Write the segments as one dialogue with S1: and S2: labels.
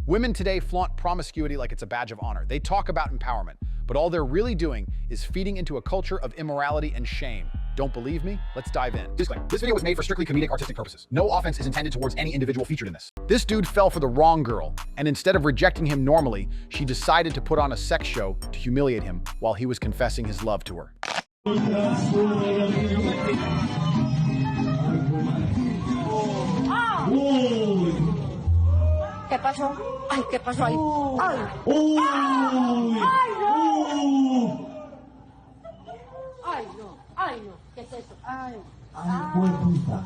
S1: Women today flaunt promiscuity like it's a badge of honor. They talk about empowerment, but all they're really doing is feeding into a culture of immorality and shame. Don't believe me? Let's dive in. Disclaimer: this video was made for strictly comedic artistic purposes. No offense is intended towards any individual featured in this. This dude fell for the wrong girl, and instead of rejecting him normally, she decided to put on a sex show to humiliate him while he was confessing his love to her.
S2: ¿Qué pasó? Ay, ¿qué pasó ahí? Ay. Ay, no. Ay, no. ¿Qué es eso? Ay.
S3: Ay, puerta.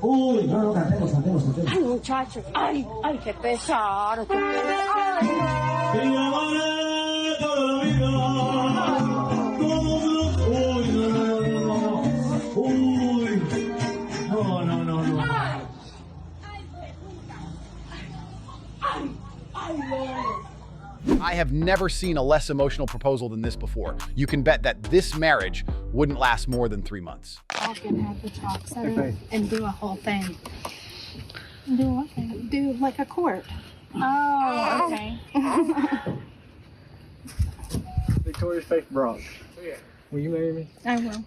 S3: Uy, no, cantemos.
S2: Ay, muchachos. Ay, qué pesar. Qué pesar.
S1: I have never seen a less emotional proposal than this before. You can bet that this marriage wouldn't last more than 3 months.
S4: I can have the talk setting and do a whole thing. Do what thing? Do like a court. Oh, okay.
S5: Victoria's fake bra. Will you marry me?
S4: I will.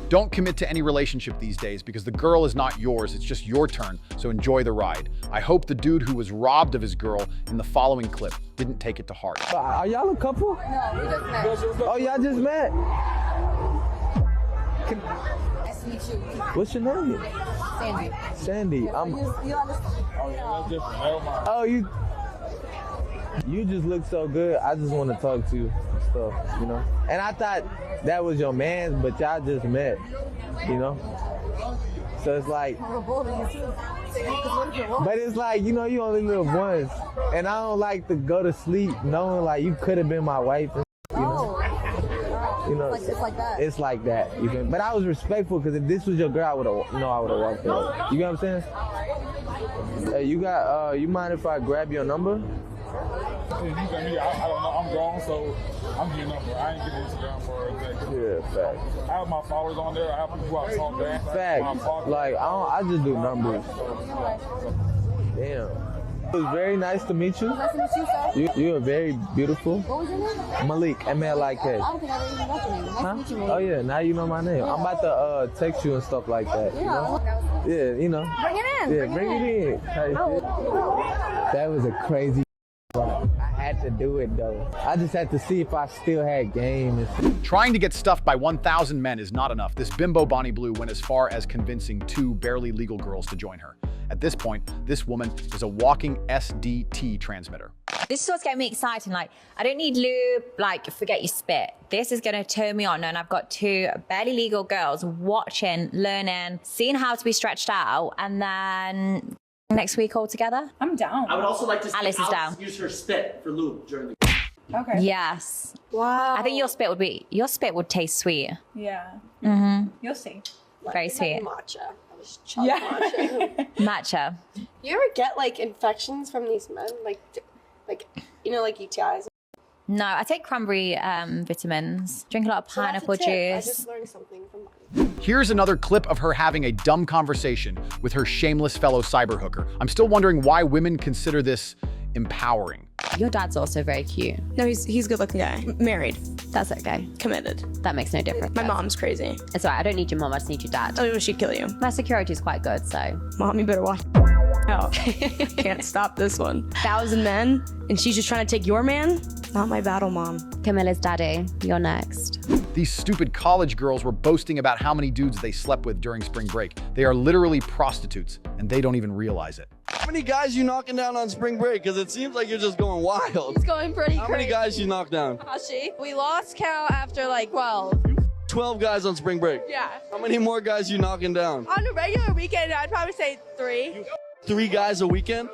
S1: Don't commit to any relationship these days because the girl is not yours, it's just your turn, so enjoy the ride. I hope the dude who was robbed of his girl in the following clip didn't take it to heart.
S5: Are y'all a couple?
S2: No, we just met.
S5: Oh, y'all just met?
S2: Nice to meet you.
S5: What's your name?
S2: Sandy.
S5: Sandy.
S2: You understand?
S5: Oh, you just look so good. I just want to talk to you and stuff, you know? And I thought that was your man, but y'all just met, you know? So it's like, but it's like, you know, you only live once. And I don't like to go to sleep knowing like you could have been my wife, and, you know? You know,
S2: It's like that.
S5: It's like that. You feel me? But I was respectful because if this was your girl, I would have walked out. You know what I'm saying? Hey, you mind if I grab your number?
S6: I don't know. I'm grown, so I'm getting number. I ain't getting Instagram for that.
S5: Yeah, fact.
S6: I have my followers on there. I have people I talk to.
S5: Fact. Like I just do numbers. Damn. It was very nice to meet you.
S2: Nice to meet you, sir.
S5: You are very beautiful.
S2: What was your name?
S5: Malik, M-A-L-I-K.
S2: I don't think I ever even got your name. Nice to meet you, man.
S5: Oh yeah, now you know my name. I'm about to text you and stuff like that. You know? Yeah, you know.
S2: Bring it in.
S5: Yeah, bring it in. How you feel? That was a crazy. I had to do it though. I just had to see if I still had game and shit.
S1: Trying to get stuffed by 1,000 men is not enough. This bimbo Bonnie Blue went as far as convincing 2 barely legal girls to join her. At this point, this woman is a walking SDT transmitter.
S7: This is what's getting me excited. Like, I don't need lube, like, forget your spit. This is gonna turn me on, and I've got 2 barely legal girls watching, learning, seeing how to be stretched out, and then next week all together.
S8: I'm down.
S9: I would also like to see
S7: Alice is down.
S9: use her spit for lube during the.
S8: Okay.
S7: Yes.
S2: Wow.
S7: I think your spit would taste sweet.
S8: Yeah.
S7: Mm-hmm.
S8: You'll see.
S7: Very sweet.
S10: Matcha. I was chug
S8: Yeah.
S10: matcha.
S7: Matcha.
S10: You ever get like infections from these men? Like you know, like UTIs?
S7: No, I take cranberry vitamins. Drink a lot of
S10: So that's a
S7: pineapple
S10: tip. I
S7: juice.
S10: just learned something from mine.
S1: Here's another clip of her having a dumb conversation with her shameless fellow cyber hooker. I'm still wondering why women consider this empowering.
S7: Your dad's also very cute.
S11: No, he's a good looking guy. Married.
S7: That's okay.
S11: Committed.
S7: That makes no difference.
S11: My mom's crazy.
S7: It's all right. I don't need your mom. I just need your dad.
S11: Oh, she'd kill you.
S7: My security is quite good, so.
S11: Mom, you better watch out. Can't stop this one. 1,000 men, and she's just trying to take your man? Not my battle, Mom.
S7: Camilla's daddy, you're next.
S1: These stupid college girls were boasting about how many dudes they slept with during spring break. They are literally prostitutes, and they don't even realize it.
S12: How many guys you knocking down on spring break? Because it seems like you're just going wild.
S10: It's going pretty
S12: How many guys you knocked down?
S10: We lost count after like 12.
S12: 12 guys on spring break.
S10: Yeah.
S12: How many more guys you knocking down?
S10: On a regular weekend, I'd probably say 3.
S12: 3 guys a weekend?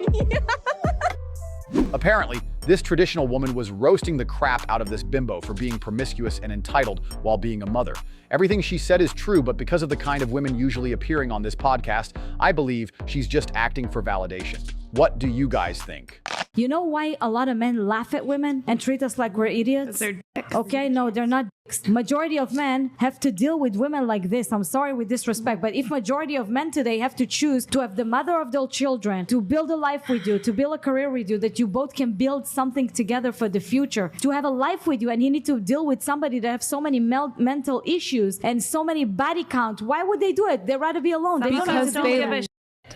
S1: Apparently, this traditional woman was roasting the crap out of this bimbo for being promiscuous and entitled while being a mother. Everything she said is true, but because of the kind of women usually appearing on this podcast, I believe she's just acting for validation. What do you guys think?
S8: You know why a lot of men laugh at women and treat us like we're idiots?
S4: They're dicks.
S8: Okay, no, they're not dicks. Majority of men have to deal with women like this. I'm sorry with disrespect, but if majority of men today have to choose to have the mother of their children, to build a life with you, to build a career with you, that you both can build something together for the future, to have a life with you, and you need to deal with somebody that have so many mental issues and so many body count, why would they do it? They'd rather be alone. They don't
S4: Because they give a shit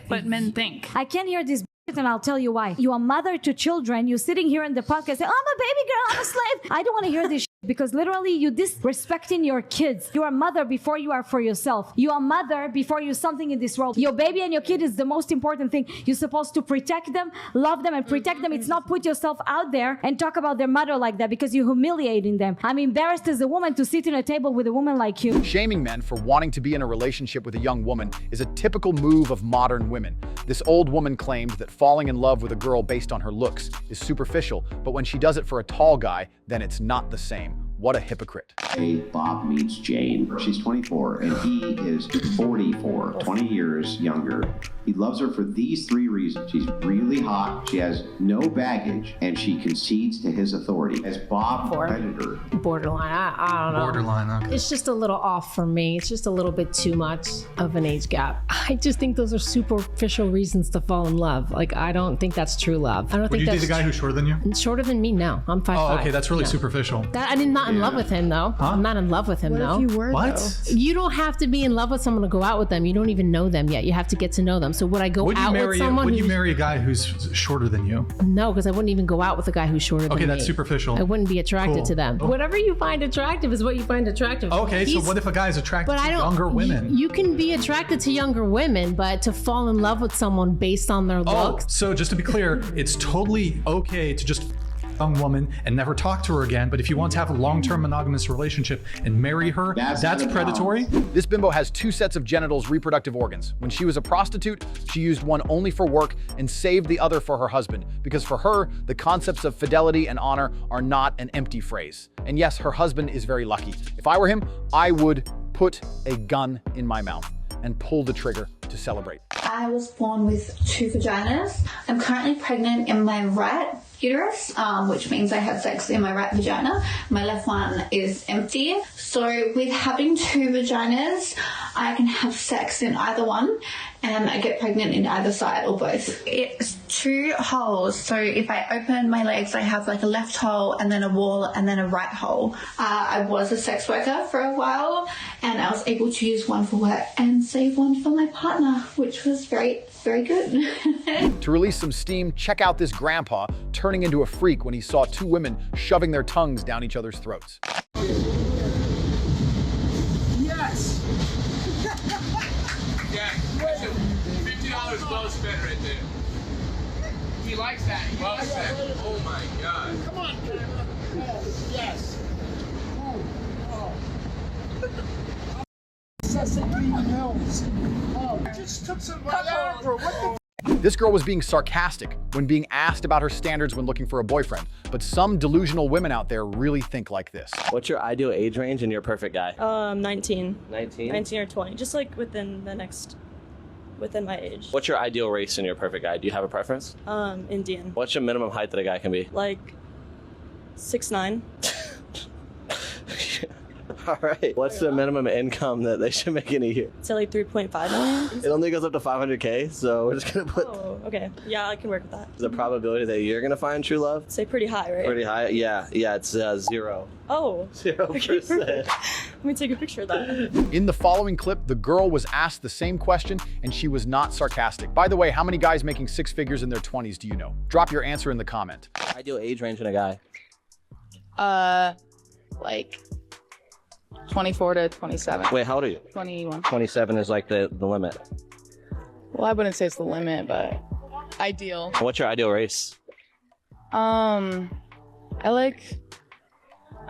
S4: what men think.
S8: I can't hear this and I'll tell you why. You're a mother to children. You're sitting here in the podcast saying, oh, I'm a baby girl, I'm a slave. I don't want to hear this because literally you're disrespecting your kids. You're a mother before you are for yourself. You're a mother before you're something in this world. Your baby and your kid is the most important thing. You're supposed to protect them, love them, and protect them. It's not put yourself out there and talk about their mother like that because you're humiliating them. I'm embarrassed as a woman to sit in a table with a woman like you.
S1: Shaming men for wanting to be in a relationship with a young woman is a typical move of modern women. This old woman claimed that falling in love with a girl based on her looks is superficial, but when she does it for a tall guy, then it's not the same. What a hypocrite.
S13: Bob meets Jane. She's 24 and he is 44, 20 years younger. He loves her for these 3 reasons. She's really hot, she has no baggage, and she concedes to his authority. As Bob offended her.
S14: Borderline, I don't know.
S15: Borderline, okay.
S14: It's just a little off for me. It's just a little bit too much of an age gap. I just think those are superficial reasons to fall in love. Like, I don't think that's true love. I don't
S15: Would
S14: think
S15: you
S14: that's
S15: date a guy who's shorter than you?
S14: Shorter than me? No, I'm 5'5".
S15: Oh, okay, that's really superficial.
S14: I'm not in love with him though.
S15: Huh?
S14: I'm not in love with him though.
S15: What if you were, What? though?
S14: You don't have to be in love with someone to go out with them. You don't even know them yet. You have to get to know them. So would I go out with someone?
S15: Would you marry a guy who's shorter than you?
S14: No, because I wouldn't even go out with a guy who's shorter than me.
S15: Okay, that's superficial.
S14: I wouldn't be attracted
S15: Cool.
S14: to them.
S15: Oh.
S14: Whatever you find attractive is what you find attractive.
S15: Okay, so what if a guy is attracted to younger women?
S14: You can be attracted to younger women, but to fall in love with someone based on their looks.
S15: So just to be clear, it's totally okay to just young woman and never talk to her again, but if you want to have a long-term monogamous relationship and marry her, that's predatory.
S1: This bimbo has 2 sets of genitals, reproductive organs. When she was a prostitute, she used one only for work and saved the other for her husband, because for her, the concepts of fidelity and honor are not an empty phrase. And yes, her husband is very lucky. If I were him, I would put a gun in my mouth and pull the trigger to celebrate.
S16: I was born with 2 vaginas. I'm currently pregnant in my right uterus, which means I had sex in my right vagina. My left one is empty. So with having 2 vaginas, I can have sex in either one and I get pregnant in either side or both. It's 2 holes. So if I open my legs, I have like a left hole and then a wall and then a right hole. I was a sex worker for a while and I was able to use one for work and save one for my partner, which was very, very good.
S1: To release some steam, check out this grandpa turning into a freak when he saw 2 women shoving their tongues down each other's throats.
S17: Yes! Yeah, $50 well spent right there. He likes that. He likes that. Oh my God. Come on, camera. Yes. I just took some Viagra. What the
S1: This girl was being sarcastic when being asked about her standards when looking for a boyfriend, but some delusional women out there really think like this.
S18: What's your ideal age range and your perfect guy?
S19: 19.
S18: 19?
S19: 19 or 20, just like within my age.
S18: What's your ideal race and your perfect guy? Do you have a preference?
S19: Indian.
S18: What's your minimum height that a guy can be?
S19: Like 6'9".
S18: All right. What's the minimum income that they should make in a year?
S19: So like 3.5 million?
S18: It only goes up to 500K, so we're just gonna put
S19: Okay. Yeah, I can work with that.
S18: the probability that you're gonna find true love.
S19: Say pretty high, right?
S18: Pretty high? Yeah, it's 0.
S19: Oh.
S18: 0%.
S19: Let me take a picture of that.
S1: In the following clip, the girl was asked the same question and she was not sarcastic. By the way, how many guys making 6 figures in their 20s do you know? Drop your answer in the comment.
S18: Ideal age range in a guy?
S20: Like 24 to 27.
S18: Wait, how old are you?
S20: 21.
S18: 27 is like the limit.
S20: Well, I wouldn't say it's the limit, but ideal.
S18: What's your ideal race?
S20: I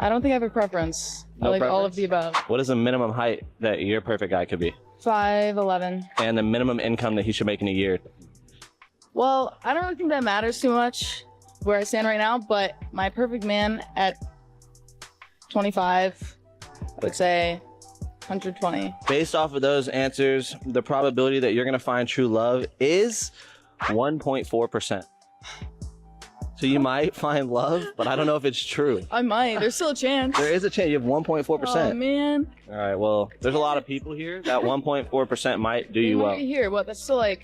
S20: don't think I have a preference. I like all of the above.
S18: What is the minimum height that your perfect guy could be?
S20: 5'11".
S18: And the minimum income that he should make in a year?
S20: Well, I don't really think that matters too much where I stand right now, but my perfect man at 25, I would say 120.
S18: Based off of those answers, the probability that you're gonna find true love is 1.4%. So you might find love, but I don't know if it's true.
S20: I might. There's still a chance.
S18: There is a chance. You have 1.4%.
S20: Oh, man.
S18: All right, well, there's a lot of people here. That 1.4% might do you well.
S20: Here, what? That's still like,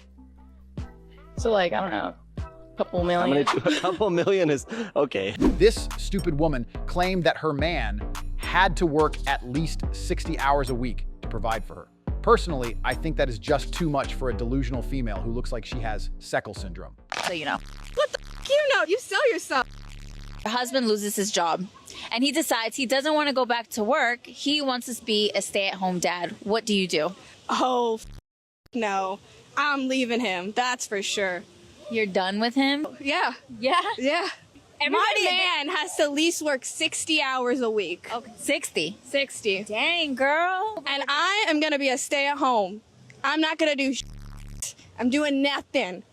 S20: I don't know, a couple million.
S18: A couple million is, okay.
S1: This stupid woman claimed that her man had to work at least 60 hours a week to provide for her. Personally, I think that is just too much for a delusional female who looks like she has Seckle syndrome.
S7: So you know.
S10: What the f you know? You sell yourself.
S7: Her husband loses his job and he decides he doesn't want to go back to work. He wants to be a stay-at-home dad. What do you do?
S11: Oh, no. I'm leaving him. That's for sure.
S7: You're done with him?
S11: Yeah.
S7: Yeah?
S11: Yeah. My man has to at least work 60 hours a week.
S7: Okay. 60?
S11: 60.
S7: Dang, girl.
S11: And I am going to be a stay-at-home. I'm not going to do shit. I'm doing nothing.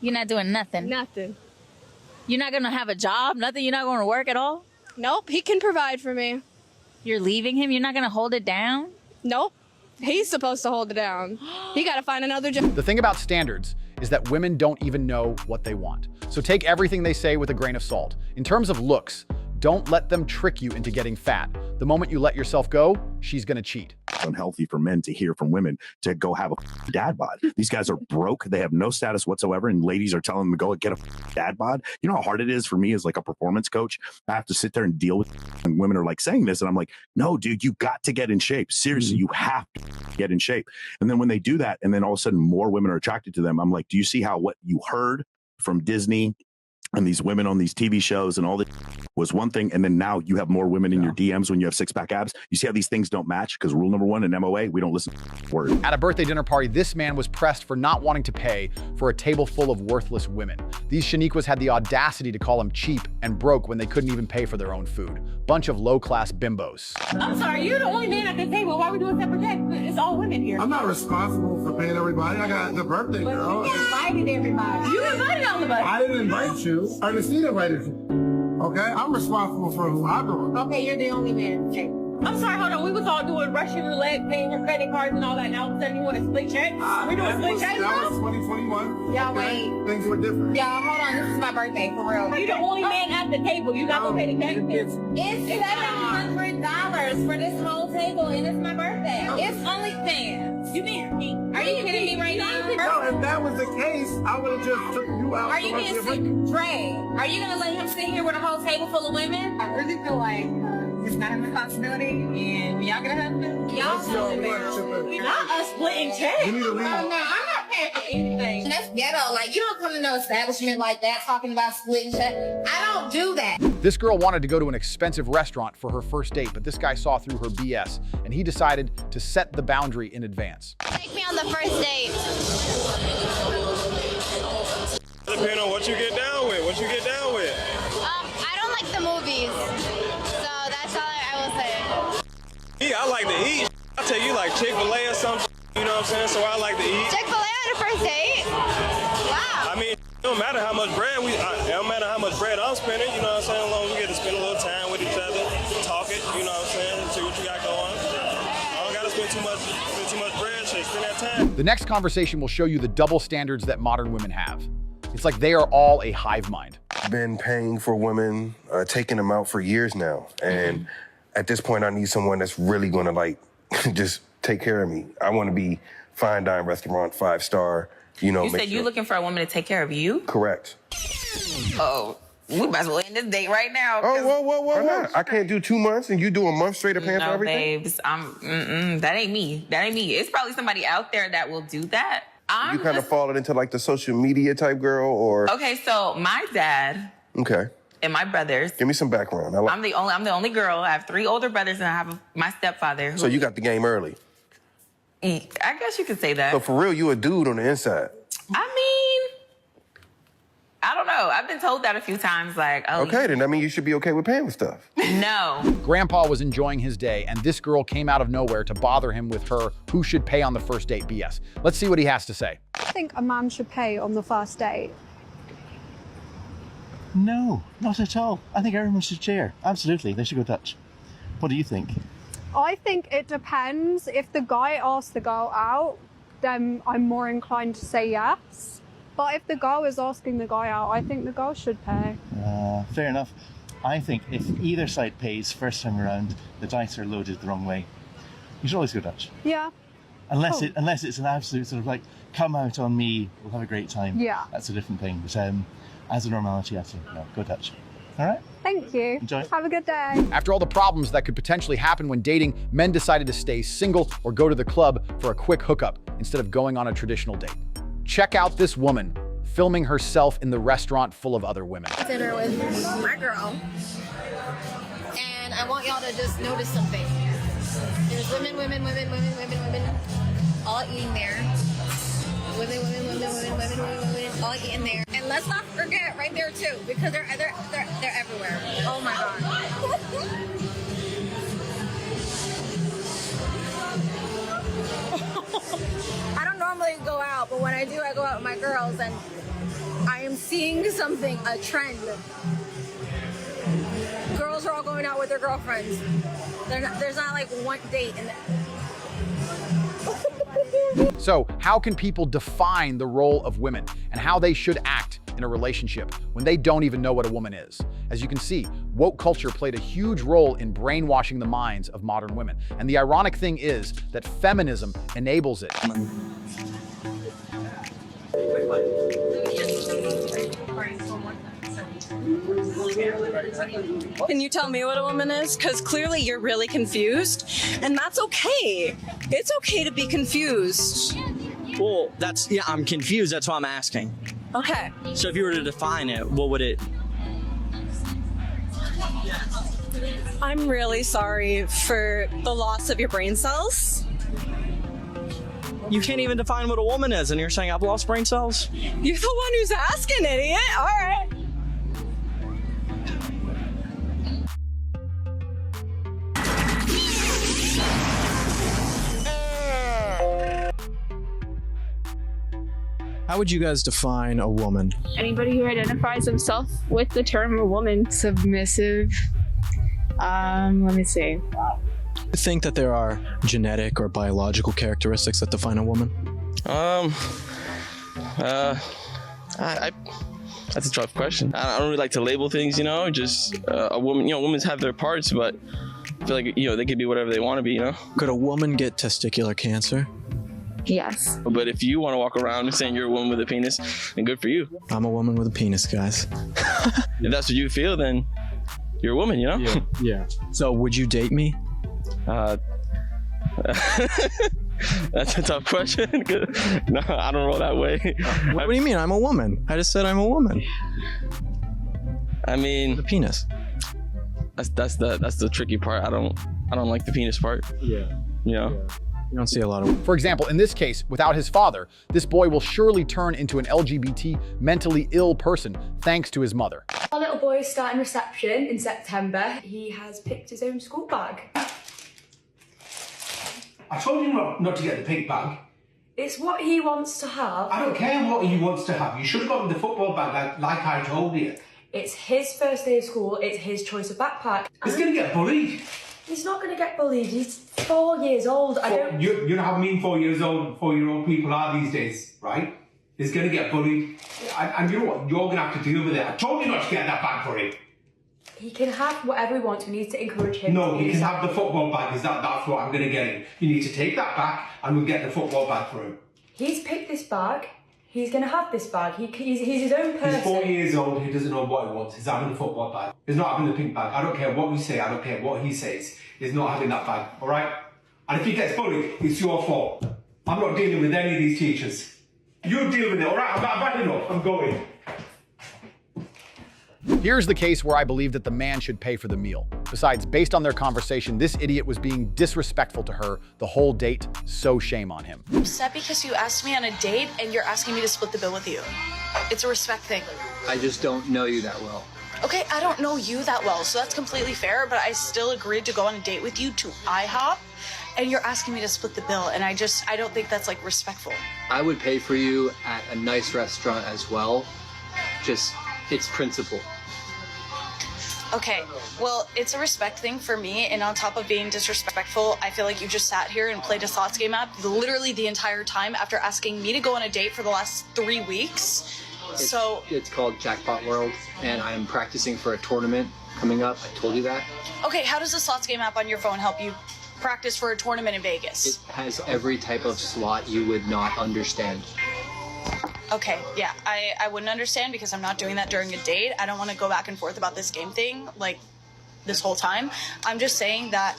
S7: You're not doing nothing?
S11: Nothing.
S7: You're not going to have a job? Nothing? You're not going to work at all?
S11: Nope. He can provide for me.
S7: You're leaving him? You're not going to hold it down?
S11: Nope. He's supposed to hold it down. He got to find another job.
S1: The thing about standards is that women don't even know what they want. So take everything they say with a grain of salt. In terms of looks, don't let them trick you into getting fat. The moment you let yourself go, she's gonna cheat.
S21: Unhealthy for men to hear from women to go have a dad bod. These guys are broke. They have no status whatsoever. And ladies are telling them to go get a dad bod. You know how hard it is for me as like a performance coach? I have to sit there and deal with, and women are like saying this. And I'm like, no, dude, you got to get in shape. Seriously, you have to get in shape. And then when they do that, and then all of a sudden more women are attracted to them, I'm like, do you see how what you heard from Disney and these women on these TV shows and all that was one thing, and then now you have more women in your DMs when you have six-pack abs? You see how these things don't match? Because rule number one in MOA, we don't listen to words.
S1: At a birthday dinner party, this man was pressed for not wanting to pay for a table full of worthless women. These Shaniquas had the audacity to call him cheap and broke when they couldn't even pay for their own food. Bunch of low-class bimbos.
S2: I'm sorry, you're the only man at the table. Why are we doing separate checks? It's all women here.
S22: I'm not responsible for paying everybody. I got the birthday girl.
S2: You invited everybody. You invited all of us.
S22: I didn't invite you. Ernestine invited you. Okay? I'm responsible for who I do.
S2: Okay, you're the only man. Okay. I'm sorry, hold on. We was all doing Russian roulette, paying for credit cards and all that. Now all of a sudden you want to split checks? We're doing split checks now?
S22: That was 2021.
S2: Y'all
S22: okay?
S2: wait.
S22: Things were different.
S2: Y'all, hold on. This is my birthday, for real. You're the only man at the table. You not going to pay the taxes. It's $700 for this whole table, and it's my birthday. It's OnlyFans. You being me? Are you kidding me right now?
S22: No, if that was the case, I would have just took you out.
S2: Are you being sick? Dre, are you going to let him sit here with a whole table full of women? I really feel like it's not a responsibility, and y'all gonna have to. Y'all us splitting checks.
S22: You need to leave.
S2: Oh, no, I'm not paying for anything. That's ghetto. Like, you don't come to no establishment like that talking about splitting checks. I don't do that.
S1: This girl wanted to go to an expensive restaurant for her first date, but this guy saw through her BS, and he decided to set the boundary in advance.
S23: Take me on the first date.
S24: Depending on what you get down with. What you get down with.
S23: I don't like the movies.
S24: Yeah, I like to eat. I tell you, like Chick-fil-A or something, you know what I'm saying? So I like to eat.
S23: Chick-fil-A on a first date? Wow.
S24: I mean, it don't matter how much bread it don't matter how much bread I'm spending, you know what I'm saying? As long as we get to spend a little time with each other, talk it, you know what I'm saying? See what you got going. I don't gotta spend too much bread, shit. Spend that time.
S1: The next conversation will show you the double standards that modern women have. It's like they are all a hive mind.
S25: I've been paying for women, taking them out for years now, and at this point, I need someone that's really gonna like just take care of me. I want to be fine dine restaurant, 5-star. You know.
S26: You said you're looking for a woman to take care of you?
S25: Correct.
S26: Oh, we might as well end this date right now.
S25: Oh, whoa. Not? I can't do 2 months and you do a month straight of paying for everything?
S26: Babes, that ain't me. That ain't me. It's probably somebody out there that will do that.
S25: You kind of falling into like the social media type girl, or?
S26: Okay, so my dad.
S25: Okay.
S26: And my brothers.
S25: Give me some background.
S26: I'm the only girl. I have 3 older brothers, and I have my stepfather.
S25: So you got the game early.
S26: I guess you could say that.
S25: So for real, you a dude on the inside.
S26: I mean, I don't know. I've been told that a few times, like, oh.
S25: Okay, then that means you should be okay with paying for stuff.
S26: No.
S1: Grandpa was enjoying his day, and this girl came out of nowhere to bother him with her who should pay on the first date BS. Let's see what he has to say.
S27: I think a man should pay on the first date.
S3: No, not at all. I think everyone should share. Absolutely, they should go Dutch. What do you think?
S27: I think it depends. If the guy asks the girl out, then I'm more inclined to say yes. But if the girl is asking the guy out, I think the girl should pay.
S3: Fair enough. I think if either side pays first time around, the dice are loaded the wrong way. You should always go Dutch.
S27: Yeah.
S3: Unless it's an absolute sort of like, come out on me, we'll have a great time.
S27: Yeah.
S3: That's a different thing. But as a normality, I think, no, go Dutch. All right?
S27: Thank you.
S3: Enjoy.
S27: Have a good day.
S1: After all the problems that could potentially happen when dating, men decided to stay single or go to the club for a quick hookup instead of going on a traditional date. Check out this woman filming herself in the restaurant full of other women.
S4: Dinner with my girl, and I want y'all to just notice something. There's women, all eating there. Women, all eating there. And let's not forget right there too, because they're everywhere. Oh my god. I don't normally go out, but when I do, I go out with my girls, and I am seeing something, a trend. Girls are all going out with their girlfriends. There's not like one date.
S1: So, how can people define the role of women and how they should act in a relationship when they don't even know what a woman is? As you can see, woke culture played a huge role in brainwashing the minds of modern women. And the ironic thing is that feminism enables it.
S19: Can you tell me what a woman is? Because clearly you're really confused, and that's okay. It's okay to be confused.
S5: Well, I'm confused. That's why I'm asking.
S19: Okay.
S5: So if you were to define it, what would it?
S19: I'm really sorry for the loss of your brain cells.
S5: You can't even define what a woman is, and you're saying I've lost brain cells?
S19: You're the one who's asking, idiot. All right.
S6: How would you guys define a woman?
S8: Anybody who identifies himself with the term a woman. Submissive. Let me see.
S6: Do you think that there are genetic or biological characteristics that define a woman?
S9: That's a tough question. I don't really like to label things, just a woman, women have their parts, but I feel like, they could be whatever they want to be,
S6: Could a woman get testicular cancer?
S8: Yes.
S9: But if you want to walk around saying you're a woman with a penis, then good for you.
S6: I'm a woman with a penis, guys.
S9: If that's what you feel, then you're a woman,
S6: Yeah. So would you date me?
S9: That's a tough question. No, I don't roll that way.
S6: What do you mean? I'm a woman. I just said I'm a woman.
S9: I mean,
S6: the penis.
S9: That's the tricky part. I don't like the penis part.
S6: Yeah. You don't see a lot of.
S1: For example, in this case, without his father, this boy will surely turn into an LGBT mentally ill person thanks to his mother.
S11: Our little boy is starting reception in September. He has picked his own school bag.
S22: I told you not to get the pink bag.
S11: It's what he wants to have.
S22: I don't care what he wants to have. You should have gotten the football bag like I told you.
S11: It's his first day of school. It's his choice of backpack.
S22: He's going to get bullied.
S11: He's not going to get bullied. He's 4 years old.
S22: You know how mean 4-year-old people are these days, right? He's going to get bullied. And you know what? You're going to have to deal with it. I told you not to get that bag for him.
S11: He can have whatever he wants. We need to encourage him.
S22: No, he can have the football bag. That's what I'm going to get him. You need to take that back and we'll get the football bag for him.
S11: He's picked this bag. He's going to have this bag. He's his own person.
S22: He's 4 years old. He doesn't know what he wants. He's having the football bag. He's not having the pink bag. I don't care what you say. I don't care what he says. He's not having that bag. All right? And if he gets bullied, it's your fault. I'm not dealing with any of these teachers. You deal with it. All right? I've had enough. I'm going.
S1: Here's the case where I believe that the man should pay for the meal. Besides, based on their conversation, this idiot was being disrespectful to her the whole date, so shame on him.
S12: I'm upset because you asked me on a date and you're asking me to split the bill with you. It's a respect thing.
S13: I just don't know you that well.
S12: Okay, I don't know you that well, so that's completely fair, but I still agreed to go on a date with you to IHOP, and you're asking me to split the bill, and I don't think that's, like, respectful.
S13: I would pay for you at a nice restaurant as well. Just, it's principle.
S12: Okay, well, it's a respect thing for me, and on top of being disrespectful, I feel like you just sat here and played a thoughts game app literally the entire time after asking me to go on a date for the last 3 weeks.
S13: It's called Jackpot World, and I'm practicing for a tournament coming up. I told you that.
S12: Okay, how does the slots game app on your phone help you practice for a tournament in Vegas?
S13: It has every type of slot you would not understand.
S12: Okay, yeah, I wouldn't understand because I'm not doing that during a date. I don't want to go back and forth about this game thing, like, this whole time. I'm just saying that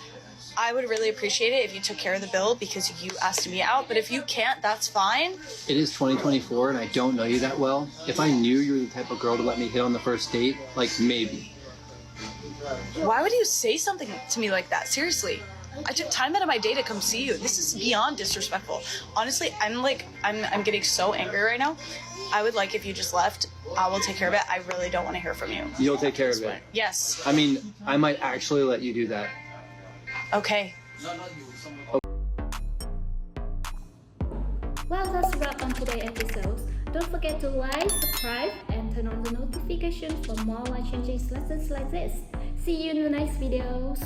S12: I would really appreciate it if you took care of the bill because you asked me out, but if you can't, that's fine.
S13: It is 2024 and I don't know you that well. If I knew you were the type of girl to let me hit on the first date, like, maybe.
S12: Why would you say something to me like that? Seriously. I took time out of my day to come see you. This is beyond disrespectful. Honestly, I'm getting so angry right now. I would like if you just left. I will take care of it. I really don't want to hear from you.
S13: You'll take care of it?
S12: Yes.
S13: I mean, I might actually let you do that.
S12: Okay.
S10: Well, that's a wrap on today's episode. Don't forget to like, subscribe, and turn on the notifications for more life-changing lessons like this. See you in the next videos.